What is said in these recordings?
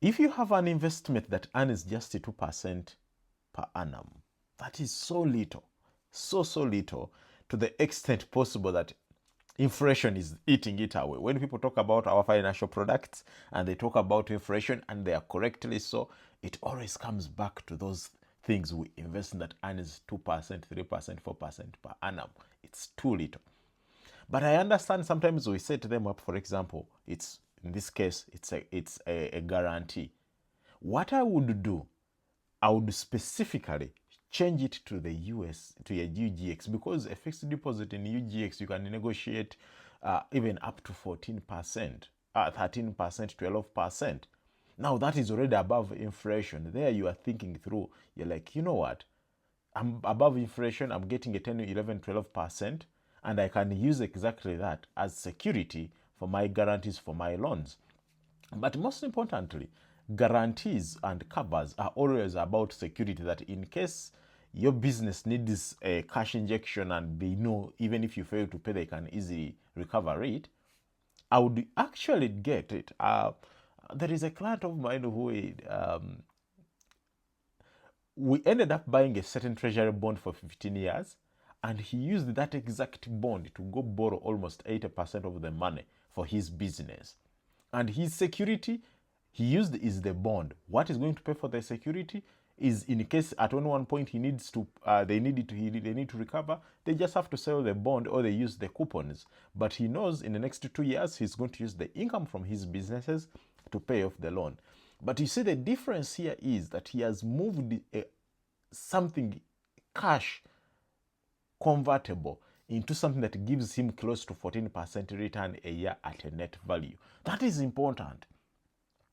If you have an investment that earns just 2% per annum, that is so little, so little, to the extent possible that inflation is eating it away. When people talk about our financial products and they talk about inflation, and they are correctly so, it always comes back to those things we invest in that earns 2%, 3%, 4% per annum. It's too little. But I understand sometimes we set them up, for example, it's in this case, it's a guarantee. What I would do, I would specifically change it to the US, to a UGX, because a fixed deposit in UGX, you can negotiate even up to 14%, 13%, 12%. Now that is already above inflation. There you are thinking through. You're like, you know what? I'm above inflation. I'm getting a 10, 11, 12%, and I can use exactly that as security for my guarantees for my loans. But most importantly, guarantees and covers are always about security, that in case your business needs a cash injection and they know even if you fail to pay, they can easily recover it, I would actually get it. There is a client of mine who we ended up buying a certain treasury bond for 15 years, and he used that exact bond to go borrow almost 80% of the money for his business. And his security he used is the bond. What is going to pay for the security is, in case at one point he needs to, they need to recover, they just have to sell the bond or they use the coupons. But he knows in the next 2 years he's going to use the income from his businesses to pay off the loan. But you see, the difference here is that he has moved something cash convertible into something that gives him close to 14% return a year at a net value. That is important.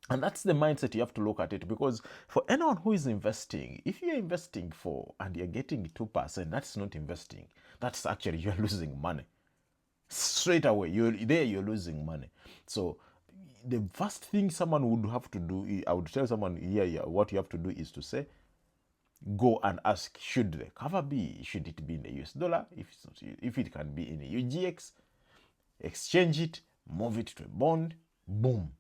And that's the mindset you have to look at it, because for anyone who is investing, if you're investing for and you're getting 2%, that's not investing. That's actually you're losing money. Straight away, you're losing money. So the first thing someone would have to do, I would tell someone here, what you have to do is to say, go and ask, should the cover be, should it be in the US dollar? If it can be in the UGX, exchange it, move it to a bond, boom.